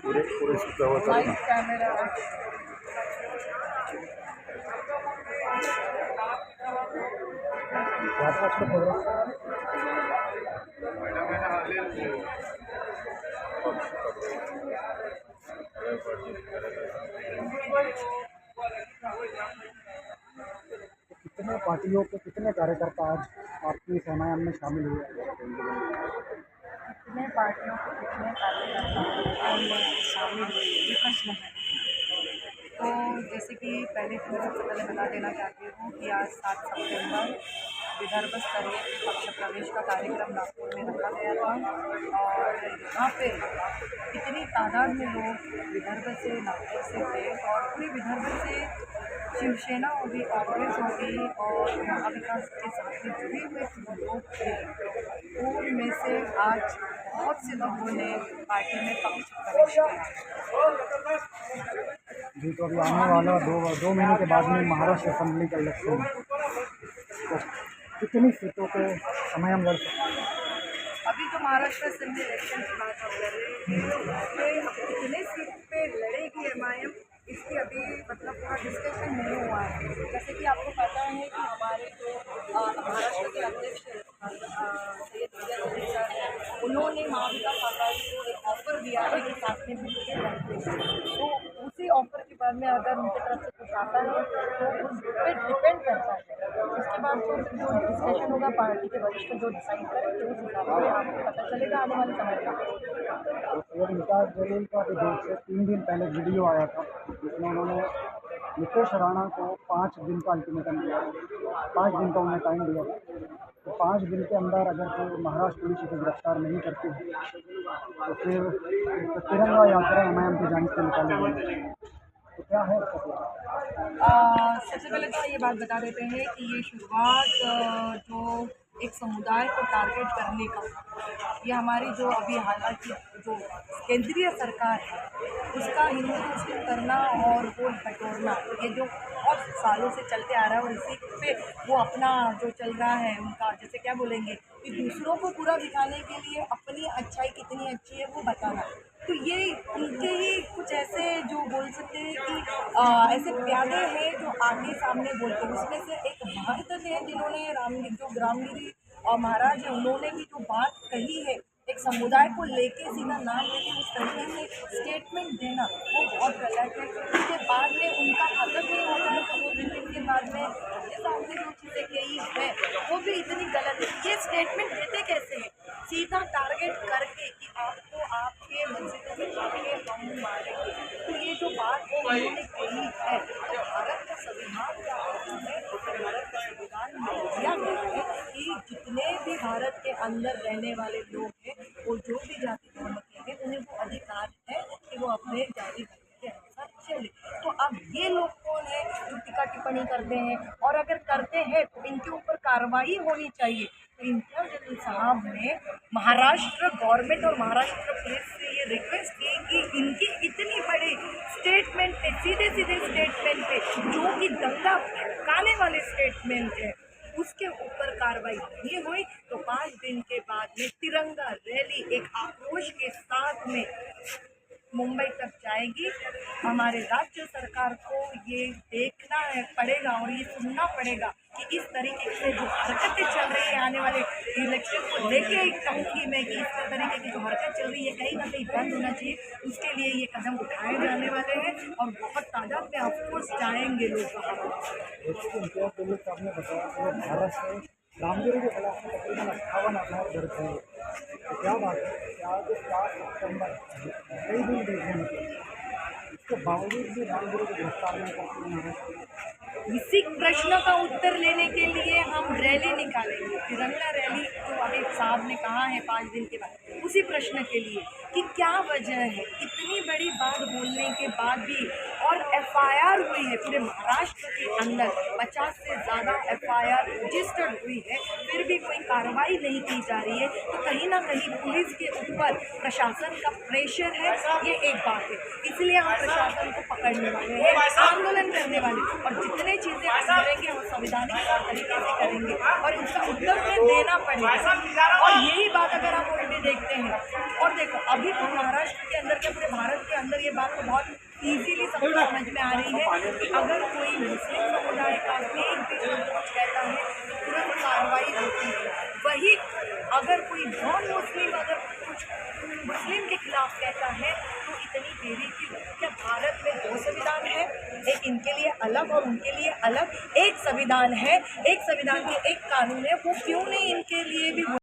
पूरे पूरे सूखा हुआ था ना। कितने पार्टियों के कितने कार्यकर्ता आज आपकी सेनायाम में शामिल हुए? कितने पार्टियों के कितने कार्यकर्ता शामिल हुए, ये प्रश्न है। तो जैसे कि पहले तो मैं सबसे पहले बता देना चाहती हूँ कि आज 7 सितंबर विदर्भ स्तरीय पक्ष प्रवेश का कार्यक्रम नागपुर में रखा गया था और यहाँ पे इतनी तादाद में लोग विदर्भ से, नागपुर से थे और पूरे विदर्भ से शिवसेना होगी, कांग्रेस होगी और महाविकास के साथ में जुड़े हुए जो लोग थे उनमें से आज बहुत से लोगों ने पार्टी में पक्ष प्रवेश किया। जी, तो अभी आने वाला दो महीने के बाद में महाराष्ट्र असेंबली का इलेक्शन है, तो कितनी सीटों पे सेनायाम लड़ सकते हैं? अभी तो महाराष्ट्र असेंबली इलेक्शन की बात हम कर रहे हैं, कितने सीट पे लड़ेगी एमआईएम इसकी अभी मतलब पूरा डिस्कशन नहीं हुआ है। जैसे कि आपको पता है कि हमारे जो महाराष्ट्र के अध्यक्ष उन्होंने महाविकास आघाड़ी को एक ऑफर दिया है कि साथ में मिलकर लड़ते हैं, तो उसी ऑफर के बाद में अगर उनकी तरफ से कुछ आता है तो उस पर डिपेंड करता है। उसके बाद तो जो डिस्कशन होगा पार्टी के वरिष्ठ जो डिसाइड करेंगे उस हिसाब से आपको पता चलेगा आने वाले समय में। तो विकास जलील का भी 2 से 3 दिन पहले वीडियो आया था जिसमें उन्होंने नीतीश राणा को 5 दिन का अल्टीमेटम दिया, 5 दिन का उन्हें टाइम दिया था। तो 5 दिन के अंदर अगर कोई महाराष्ट्र पुलिस को गिरफ्तार नहीं करती है तो फिर तिरंगा यात्रा एमआईएम की जानिब से निकाली गई। तो क्या है इसका प्लान? सबसे पहले तो ये बात बता देते हैं कि ये शुरुआत जो एक समुदाय को टारगेट करने का, ये हमारी जो अभी हालांकि जो केंद्रीय सरकार है उसका हिंदू मुस्लिम करना और वोट बटोरना, ये जो बहुत सालों से चलते आ रहा है और इसी पे वो अपना जो चल रहा है उनका जैसे क्या बोलेंगे कि दूसरों को पूरा दिखाने के लिए अपनी अच्छाई कितनी अच्छी है वो बताना। तो ये उनके ही कुछ ऐसे जो बोल सकते हैं कि ऐसे प्यादे हैं जो आगे सामने बोलते हैं। उसमें से एक महंत थे जिन्होंने ग्रामगिरी महाराज है उन्होंने भी जो बात कही है एक समुदाय को लेके सीधा नाम लेके उस तरीके से स्टेटमेंट देना वो बहुत गलत है। उसके बाद में उनका खत्म नहीं होता है तो वो दिन के बाद में सामने जो चीज़ें कही है वो भी इतनी गलत है। ये स्टेटमेंट देते कैसे हैं सीधा टारगेट करके कि आपको आपके मस्जिदों में जाके हम मारेंगे। तो ये जो बात वो उन्होंने कही है तो भारत का संविधान क्या कहता है, भारत का संविधान में दिया गया है कि जितने भी भारत के अंदर रहने वाले लोग हैं वो जो भी जाति धर्म के हैं उन्हें वो अधिकार है कि वो अपने जाति धर्म के अनुसार चले। तो अब ये लोग कौन है जो टीका टिप्पणी करते हैं और अगर करते हैं तो इनके ऊपर कार्रवाई होनी चाहिए। तो इम्तियाज जलील साहब ने महाराष्ट्र गवर्नमेंट और महाराष्ट्र पुलिस से ये रिक्वेस्ट की कि इनकी इतनी बड़ी स्टेटमेंट पे सीधे स्टेटमेंट पे जो कि दंगा भड़काने वाले स्टेटमेंट है उसके ऊपर कार्रवाई नहीं हुई तो 5 दिन के बाद में तिरंगा रैली एक आक्रोश के साथ में मुंबई तक जाएगी। हमारे राज्य सरकार को ये देखना पड़ेगा और ये सुनना पड़ेगा कि इस तरीके से जो हरकतें चल रही है आने वाले इलेक्शन को लेके एक कहूँगी मैं कि इस तरीके की जो हरकत चल रही है कहीं ना कहीं बंद होना चाहिए। उसके लिए ये कदम उठाए जाने वाले हैं और बहुत तादाद में ऑफकोर्स जाएंगे लोग वहाँ। इम्तियाज जलील साहब ने बताया कि भारत से रामगिरी के खिलाफ तकरीबन 58 आधार दर्ज है। तो क्या बात है कि आज 7 सितंबर कई दिन देखने निकले, इसके बावजूद भी रामगिरी को गिरफ्तार नहीं करते महाराष्ट्र। इसी प्रश्न का उत्तर लेने के लिए हम रैली निकालेंगे, तिरंगा रैली जो अमित साहब ने कहा है 5 दिन के बाद, उसी प्रश्न के लिए कि क्या वजह है इतनी बड़ी बात बोलने के बाद भी और एफआईआर हुई है पूरे महाराष्ट्र के अंदर 50 से ज़्यादा एफआईआर रजिस्टर्ड हुई है फिर भी कोई कार्रवाई नहीं नहीं की जा रही है, तो कहीं ना कहीं पुलिस के ऊपर प्रशासन का प्रेशर है, ये एक बात है। इसलिए हम प्रशासन को पकड़ने वाले हैं, आंदोलन करने वाले, और जितने चीज़ें हम करेंगे हम संविधानिक तौर तरीके से करेंगे और इसका उत्तर हमें देना पड़ेगा। और यही बात अगर आप उल्टी देखते हैं, और देखो अभी तो महाराष्ट्र के अंदर क्या पूरे भारत के अंदर ये बात तो बहुत इजीली सबको समझ में आ रही है कि अगर कोई मुस्लिम समुदाय का एक भी कुछ कहता है तो तुरंत कार्रवाई होती है। वही अगर कोई नॉन मुस्लिम अगर कुछ मुस्लिम के खिलाफ कहता है तो इतनी देरी क्यों? क्या भारत में दो संविधान है, एक इनके लिए अलग और उनके लिए अलग? एक संविधान है, एक संविधान के एक कानून है, वो क्यों नहीं इनके लिए भी